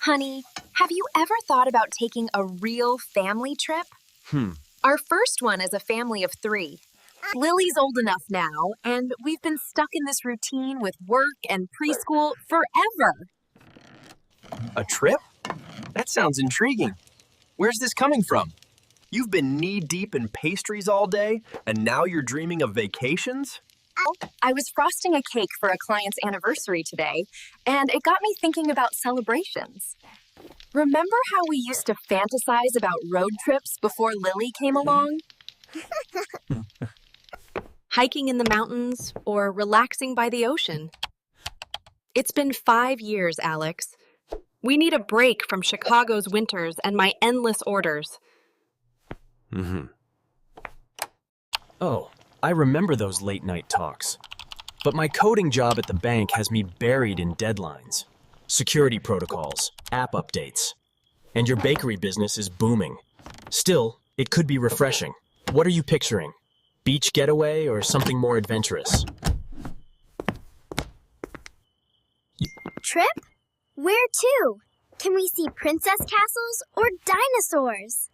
Honey, have you ever thought about taking a real family trip? Hmm. Our first one is a family of 3. Lily's old enough now, and we've been stuck in this routine with work and preschool forever. A trip? That sounds intriguing. Where's this coming from? You've been knee-deep in pastries all day, and now you're dreaming of vacations? I was frosting a cake for a client's anniversary today, and it got me thinking about celebrations. Remember how we used to fantasize about road trips before Lily came along? Hiking in the mountains or relaxing by the ocean. It's been 5 years, Alex. We need a break from Chicago's winters and my endless orders. Oh, I remember those late-night talks. But my coding job at the bank has me buried in deadlines, security protocols, app updates. And your bakery business is booming. Still, it could be refreshing. What are you picturing? Beach getaway or something more adventurous? Trip? Where to? Can we see princess castles or dinosaurs?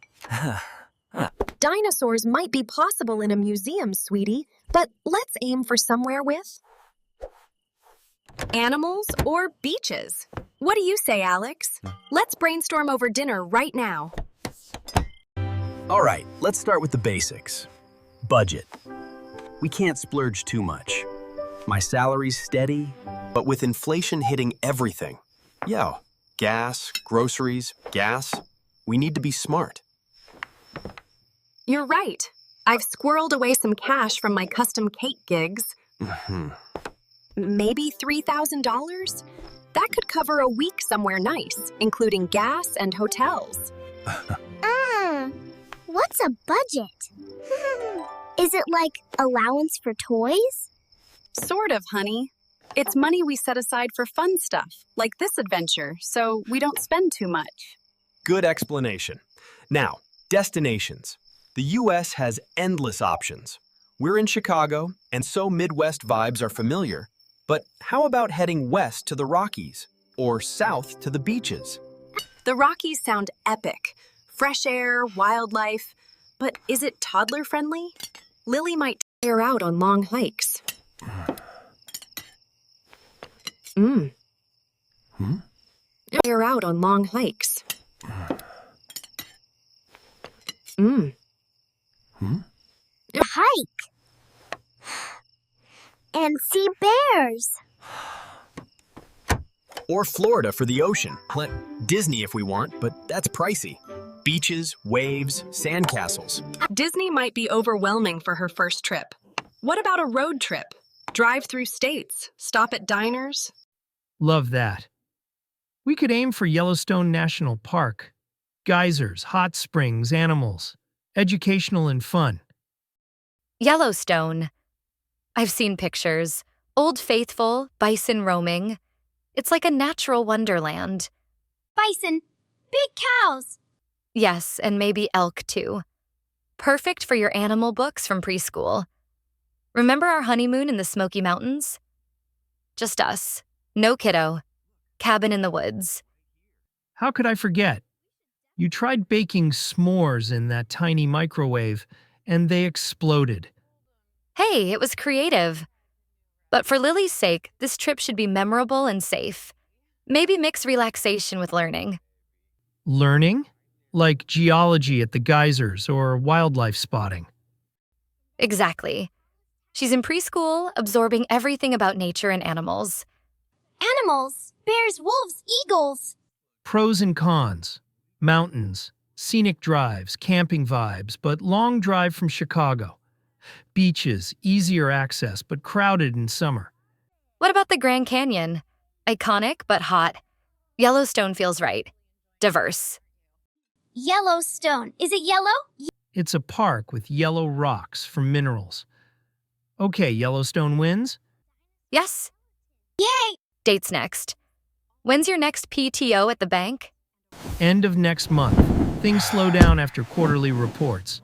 Dinosaurs might be possible in a museum, sweetie, but let's aim for somewhere with animals or beaches. What do you say, Alex? Let's brainstorm over dinner right now. All right, let's start with the basics. Budget. We can't splurge too much. My salary's steady, but with inflation hitting everything. Gas, groceries, gas. We need to be smart. You're right. I've squirreled away some cash from my custom cake gigs. Maybe $3,000? That could cover a week somewhere nice, including gas and hotels. What's a budget? Is it like allowance for toys? Sort of, honey. It's money we set aside for fun stuff, like this adventure, so we don't spend too much. Good explanation. Now, destinations. The U.S. has endless options. We're in Chicago, and so Midwest vibes are familiar. But how about heading west to the Rockies, or south to the beaches? The Rockies sound epic. Fresh air, wildlife. But is it toddler-friendly? Lily might tire out on long hikes. Tire out on long hikes. Hike. And see bears. Or Florida for the ocean. Disney if we want, but that's pricey. Beaches, waves, sandcastles. Disney might be overwhelming for her first trip. What about a road trip? Drive through states, stop at diners? Love that. We could aim for Yellowstone National Park. Geysers, hot springs, animals. Educational and fun. Yellowstone. I've seen pictures. Old Faithful, bison roaming. It's like a natural wonderland. Bison. Big cows. Yes, and maybe elk too. Perfect for your animal books from preschool. Remember our honeymoon in the Smoky Mountains? Just us. No kiddo. Cabin in the woods. How could I forget? You tried baking s'mores in that tiny microwave, and they exploded. Hey, it was creative. But for Lily's sake, this trip should be memorable and safe. Maybe mix relaxation with learning. Learning? Like geology at the geysers or wildlife spotting. Exactly. She's in preschool, absorbing everything about nature and animals. Animals. Bears, wolves, eagles. Pros and cons. Mountains, scenic drives, camping vibes, but long drive from Chicago. Beaches, easier access, but crowded in summer. What about the Grand Canyon? Iconic, but hot. Yellowstone feels right. Diverse. Yellowstone. Is it yellow? It's a park with yellow rocks for minerals. Okay, Yellowstone wins? Yes. Yay! Dates next. When's your next PTO at the bank? End of next month. Things slow down after quarterly reports.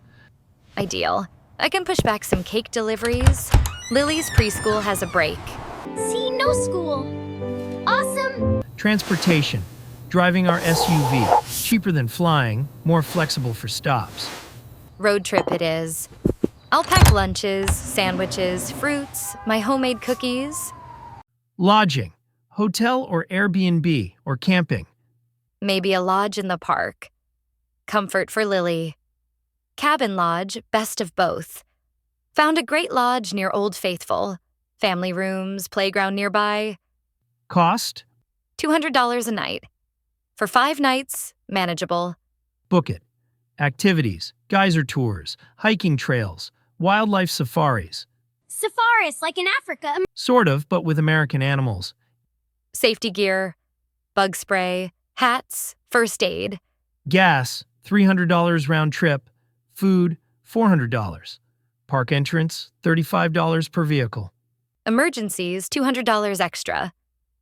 Ideal. I can push back some cake deliveries. Lily's preschool has a break. See, no school. Awesome. Transportation. Driving our SUV. Cheaper than flying, more flexible for stops. Road trip it is. I'll pack lunches, sandwiches, fruits, my homemade cookies. Lodging. Hotel or Airbnb or camping. Maybe a lodge in the park. Comfort for Lily. Cabin lodge, best of both. Found a great lodge near Old Faithful. Family rooms, playground nearby. Cost? $200 a night. For 5 nights, manageable. Book it. Activities, geyser tours, hiking trails, wildlife safaris. Safaris, like in Africa. Sort of, but with American animals. Safety gear, bug spray, hats, first aid. Gas, $300 round trip. Food, $400. Park entrance, $35 per vehicle. Emergencies, $200 extra.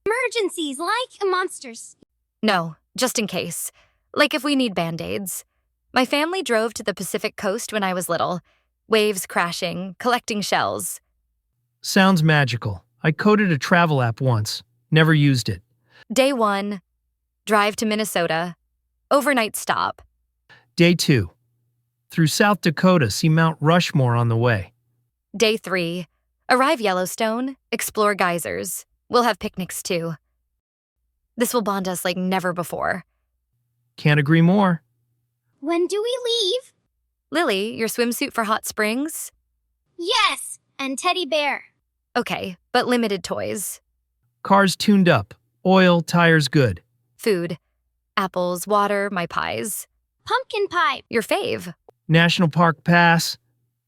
Emergencies, like monsters. No, just in case. Like if we need band-aids. My family drove to the Pacific coast when I was little. Waves crashing, collecting shells. Sounds magical. I coded a travel app once. Never used it. Day 1, drive to Minnesota. Overnight stop. Day 2. Through South Dakota, see Mount Rushmore on the way. Day 3, arrive Yellowstone, explore geysers. We'll have picnics too. This will bond us like never before. Can't agree more. When do we leave? Lily, your swimsuit for hot springs? Yes, and teddy bear. Okay, but limited toys. Cars tuned up. Oil, tires good. Food. Apples, water, my pies. Pumpkin pie. Your fave. National Park Pass.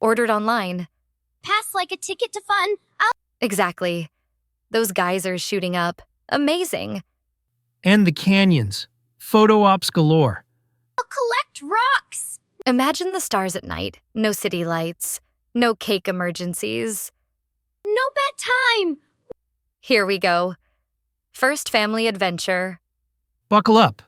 Ordered online. Pass like a ticket to fun. Exactly. Those geysers shooting up. Amazing. And the canyons. Photo ops galore. I'll collect rocks. Imagine the stars at night. No city lights. No cake emergencies. No bedtime. Here we go. First family adventure. Buckle up.